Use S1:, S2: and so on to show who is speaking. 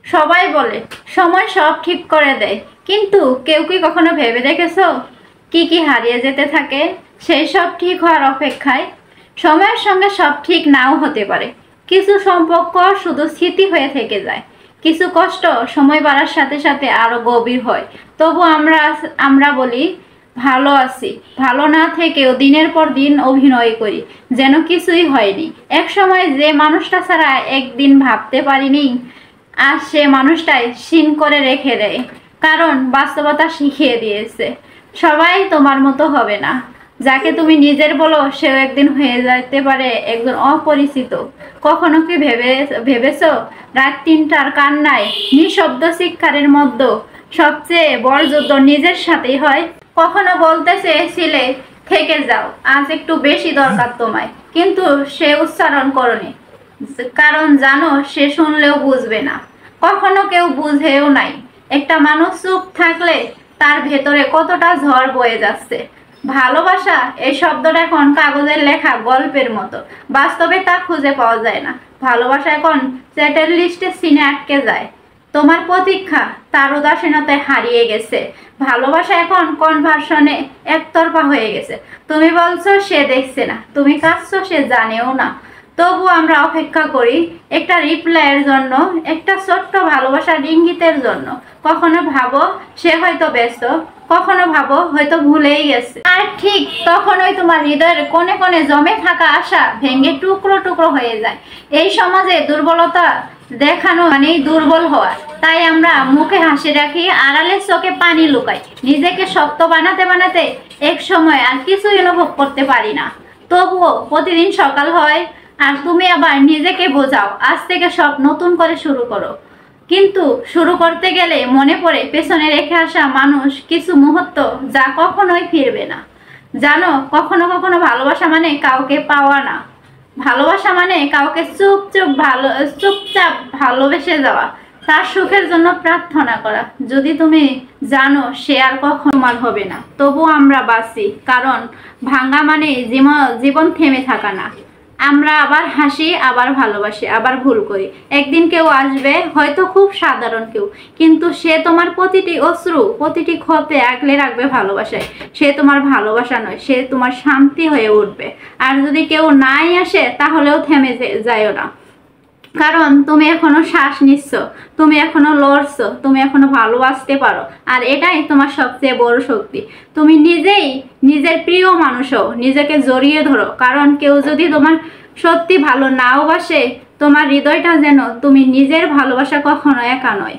S1: সবাই বলে সময় সব ঠিক করে দেয়, কিন্তু কেউ কি কখনো ভেবে দেখেছো কি কি হারিয়ে যেতে থাকে সেই সব ঠিক হওয়ার অপেক্ষায়? সময়ের সঙ্গে সব ঠিক নাও হতে পারে। কিছু সম্পর্ক শুধু স্মৃতি হয়ে থেকে যায়, কিছু কষ্ট সময় বাড়ার সাথে সাথে আরো গভীর হয়। তবু আমরা বলি ভালো আছি, ভালো না থেকেও দিনের পর দিন অভিনয় করি যেন কিছুই হয়নি। এক সময় যে মানুষটা ছাড়া একদিন ভাবতে পারিনি, আর সে মানুষটাই সিন করে রেখে দেয়, কারণ বাস্তবতা শিখিয়ে দিয়েছে সবাই তোমার মতো হবে না। যাকে তুমি নিজের বলো সেও একদিন হয়ে যেতে পারে একজন অপরিচিত। কখনো কি ভেবেছো রাত 3টার কান্নায় নিঃশব্দ চিৎকারের মধ্যে সবচেয়ে বড় যুদ্ধ নিজের সাথেই হয়? কখনো বলতে চেয়েছিলে থেকে যাও, আজ একটু বেশি দরকার তোমায়, কিন্তু সে উচ্চারণ করনি, কারণ জানো সে শুনলেও বুঝবে না। কখনো কেউ বুঝেও নাই একটা মানুষ চুপ থাকলে তার ভেতরে কতটা ঝড় বয়ে যাচ্ছে। ভালোবাসা এই শব্দটা এখন কাগজের লেখা গল্পের মতো, বাস্তবে তা খুঁজে পাওয়া যায় না। ভালোবাসা এখন চ্যাটের লিস্টে সিনে আটকে যায়, তোমার প্রতীক্ষা তার উদাসীনতায় হারিয়ে গেছে। ভালোবাসা এখন কনভার্সনে একতরফা হয়ে গেছে, তুমি বলছো সে দেখছে না, তুমি কাঁদছো সে জানেও না। তবু আমরা অপেক্ষা করি একটা রিপ্লাইয়ের জন্য, একটা ছোট্ট ভালোবাসার ইঙ্গিতের জন্য। কখনো ভাবো সে হয়তো ব্যস্ত, কখনো ভাবো হয়তো ভুলেই গেছে, আর ঠিক তখনই তোমার হৃদয়ের কোণে কোণে জমে থাকা আশা ভেঙে টুকরো টুকরো হয়ে যায়। এই সমাজে দুর্বলতা দেখানো মানেই দুর্বল হওয়া, তাই আমরা মুখে হাসি রাখি, আড়ালে চোখে পানি লুকাই, নিজেকে শক্ত বানাতে বানাতে এক সময় আর কিছুই অনুভব করতে পারি না। তবুও প্রতিদিন সকাল হয় আর তুমি আবার নিজেকে বোঝাও আজ থেকে সব নতুন করে শুরু করো। কিন্তু শুরু করতে গেলে মনে পড়ে পেছনে রেখে আসা মানুষ, কিছু মুহূর্ত যা কখনোই ফিরবে না। জানো, কখনো কখনো ভালোবাসা মানে কাউকে পাওয়া না, ভালোবাসা মানে কাউকে চুপচাপ ভালোবেসে যাওয়া, তার সুখের জন্য প্রার্থনা করা। যদি তুমি জানো সে আর কখনো তোমার হবে না, তবু আমরা বাঁচি, কারণ ভাঙা মানে জীবন থেমে থাকা না। আমরা আবার হাসি, আবার ভালোবাসি, আবার ভুল করি। একদিন কেউ আসবে, হয়তো খুব সাধারণ কেউ, কিন্তু সে তোমার প্রতিটি অশ্রু, প্রতিটি ক্ষতে আগলে রাখবে ভালোবাসায়। সে তোমার ভালোবাসা নয়, সে তোমার শান্তি হয়ে উঠবে। আর যদি কেউ নাই আসে তাহলেও থেমে যায়ও না, কারণ তুমি এখনো শ্বাস নিচ্ছ, তুমি এখনো লড়ছো, তুমি এখনো ভালোবাসতে পারো। আর এটাই তোমার সবচেয়ে বড় শক্তি। তুমি নিজেই নিজের প্রিয় মানুষও নিজেকে জড়িয়ে ধরো, কারণ কেউ যদি তোমার সত্যি ভালো নাও বাসে, তোমার হৃদয়টা যেন তুমি নিজের ভালোবাসা কখনো একা নয়।